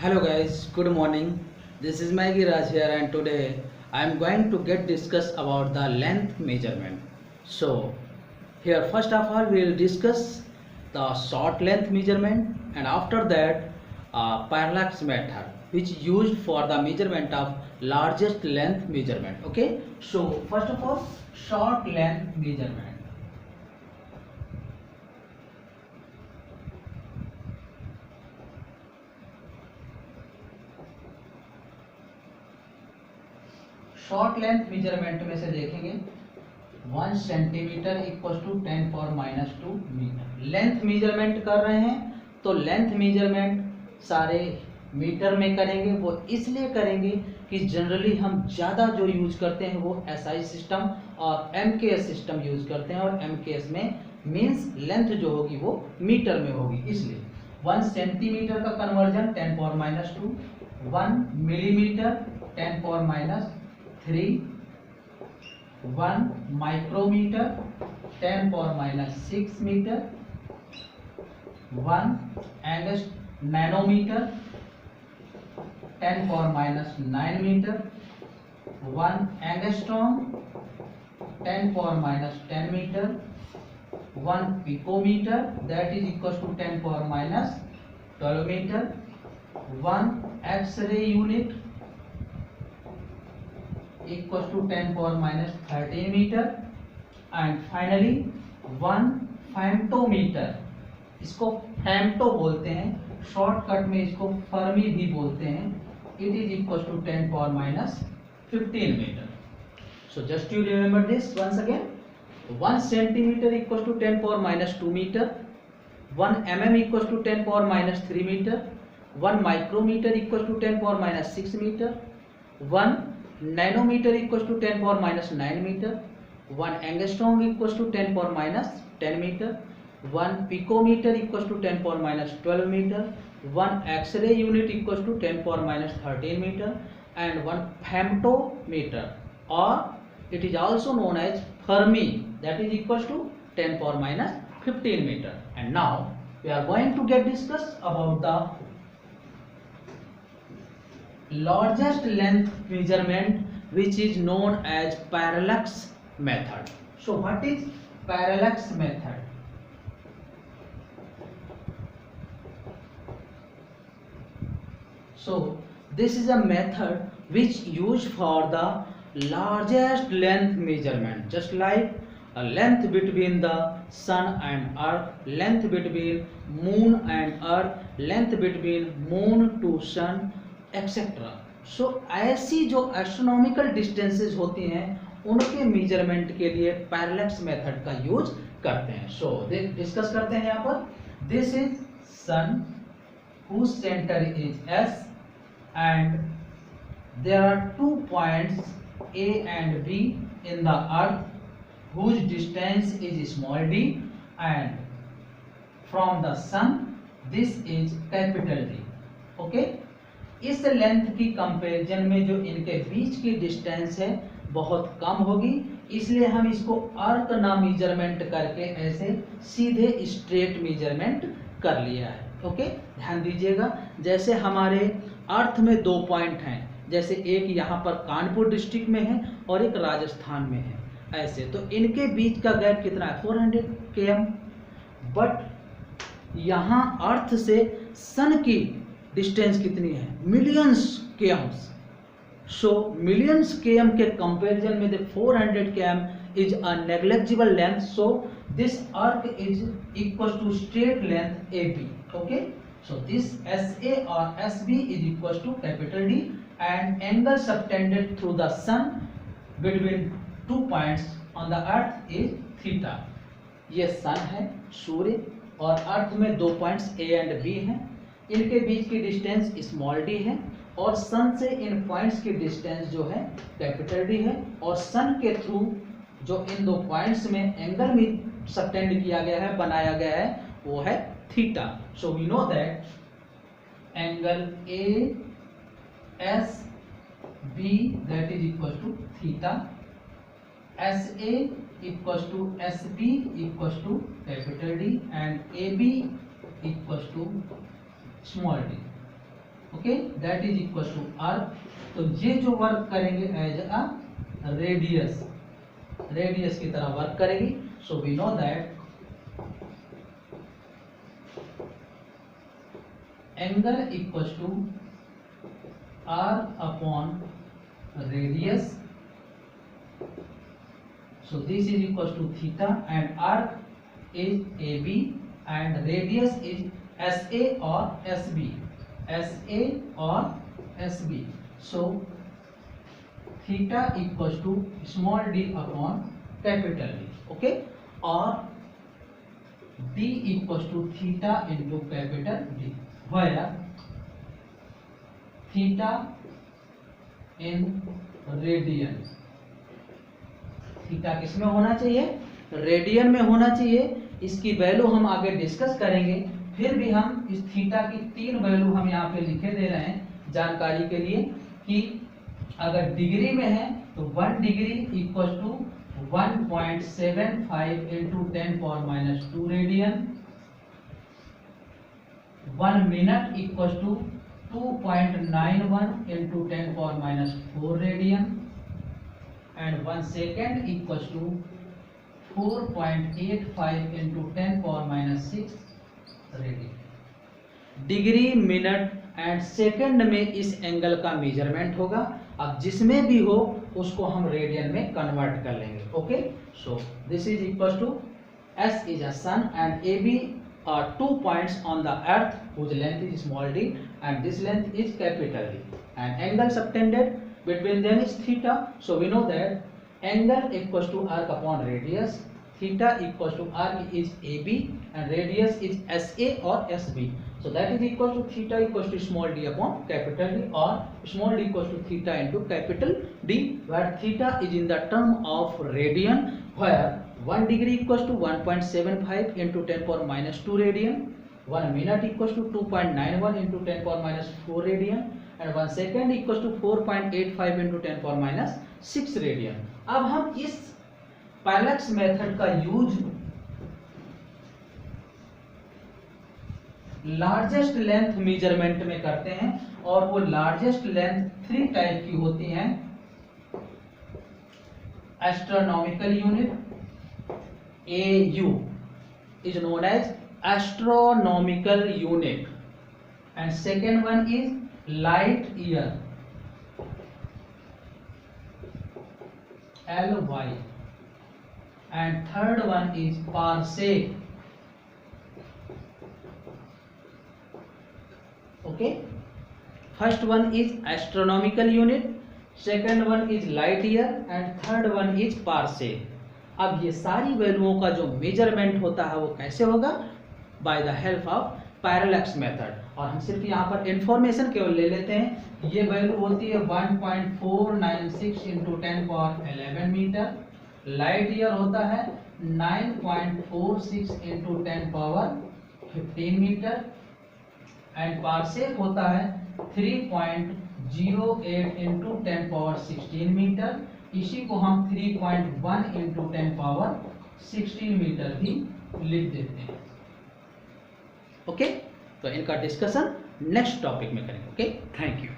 Hello guys, good morning. This is Maggie Raj here and today I am going to get discuss about the length measurement. So here first of all we will discuss the short length measurement and after that parallax method which used for the measurement of largest length measurement. Okay, so first of all short length measurement. Short length measurement में से देखेंगे 1 centimetre equal to 10⁻⁻2 metre. Length measurement कर रहे हैं तो length measurement सारे metre में करेंगे। वो इसलिए करेंगे कि जनरली हम ज़्यादा जो यूज करते हैं वो एसआई सिस्टम और एमकेएस सिस्टम यूज करते हैं और एमकेएस में मीन्स लेंथ जो होगी वो मीटर में होगी। इसलिए 1 सेंटीमीटर का conversion 10⁻⁻2, 1 millimetre 10⁻³ 1 micrometre 10⁻⁶ metre, 1 nanometre 10⁻⁹ metre, 1 angstrom 10⁻⁻10 metre, 1 picometre that is equal to 10⁻12 metre, 1 X-ray unit equals to 10⁻13 meter and finally 1 femtometre. इसको फेम्टो बोलते हैं, शॉर्टकट में इसको फर्मी भी बोलते हैं। It is equal to 10⁻15 metre. So just you remember this once again. 1 centimetre equal to 10⁻2 metre, 1 mm equal to 10⁻3 metre, 1 micrometre equal to 10⁻6 metre, 1 nanometre equal to 10⁻9 metre, 1 angstrom equal to 10⁻10 metre, 1 picometre equal to 10⁻12 metre, 1 X-ray unit equal to 10⁻13 metre and 1 femtometre और it is also known as Fermi that is equal to 10⁻15 metre. And now we are going to get discuss about the largest length measurement which is known as parallax method. So what is parallax method? So this is a method which used for the largest length measurement, just like a length between the sun and earth, length between moon and earth, length between moon to sun etcetera. So ऐसी जो astronomical distances होती हैं उनके measurement के लिए parallax method का use करते हैं। सो डिस्कस करते हैं यहाँ पर। This is sun whose centre is S and there are 2 points A and B in the earth whose distance is small D and from the sun this is capital D. Okay, इस length की comparison में जो इनके बीच की distance है बहुत कम होगी, इसलिए हम इसको अर्थ ना मेजरमेंट करके ऐसे सीधे स्ट्रेट मेजरमेंट कर लिया है। ओके, ध्यान दीजिएगा। जैसे हमारे अर्थ में 2 पॉइंट हैं, जैसे एक यहाँ पर कानपुर डिस्ट्रिक्ट में है और एक राजस्थान में है, ऐसे तो इनके बीच का गैप कितना है 400 km। बट यहाँ अर्थ से सन की डिस्टेंस कितनी है मिलियंस km। सो मिलियंस km के कंपैरिजन में 400 km is a negligible length. So this earth is equal to straight length AB। Okay, so this SA और SB is equal to capital D and angle subtended through the sun between 2 points on the earth is theta. ये sun है सूर्य और अर्थ में 2 points A and B हैं, इनके बीच की distance small D है और सन से इन पॉइंट्स की डिस्टेंस जो है कैपिटल डी है और सन के थ्रू जो इन 2 पॉइंट्स में एंगल में सबटेंड किया गया है बनाया गया है वो है theta. So we know that angle A S B that is equal to theta, S A equal to S B equal to capital D and A B equal to small D. Okay, okay, that is equal to earth. तो ये जो work करेंगे as a radius की तरह work करेगी। So we know that angle equal to r upon radius. So this is equals to theta, and arc is AB and radius is SA or SB. So theta equals to small d upon capital D. Okay, or d equals to theta into capital D, where theta in radian, theta किसमें होना चाहिए? Radian में होना चाहिए। इसकी value हम आगे discuss करेंगे। फिर भी हम इस थीटा की 3 वैल्यू हम यहाँ पे लिखे दे रहे हैं जानकारी के लिए कि अगर डिग्री में है तो 1 degree equal to 1.75 into 10⁻² radian, 1 minute equal to 2.91 into 10⁻⁴ radian, and 1 second equals to 4.85 into 10⁻⁶ radian. Degree, minute and second में इस एंगल का मेजरमेंट होगा। अब जिसमें भी हो उसको हम रेडियन में कन्वर्ट कर लेंगे। Okay, so this is equal to S is a sun and AB are 2 points on the earth whose length is small d and this length is capital D, and angle subtended between them is theta. So we know that angle equals to arc upon radius, theta equals to arc is AB and radius is SA or SB. So that is equal to theta equals to small d upon capital D, or small d equals to theta into capital D, where theta is in the term of radian, where 1 degree equals to 1.75 into 10⁻² radian, 1 minute equals to 2.91 into 10⁻⁴ radian, and 1 second equals to 4.85 into 10⁻�6 radian. अब हम इस parallax method का use largest length measurement में करते हैं, और वो largest length 3 type की होती हैं। Astronomical unit AU is known as astronomical unit, and second one is light year LY, and third one is parsec. Okay, first one is astronomical unit, second one is light year, and third one is parsec. अब ये सारी वैल्यूओं का जो measurement होता है वो कैसे होगा? By the help of parallax method. और हम सिर्फ यहाँ पर इंफॉर्मेशन केवल ले लेते हैं। ये वैल्यू होती है 1.496 इंटू 10⁻11 मीटर, लाइट ईयर होता है 9.46 इंटू 10⁻15 मीटर, एंड पार्सेक होता है 3.08 इंटू 10⁻16 मीटर। इसी को हम 3.1 इंटू 10⁻16 मीटर भी लिख देते हैं। ओके, तो इनका डिस्कशन नेक्स्ट टॉपिक में करेंगे। Okay, thank you.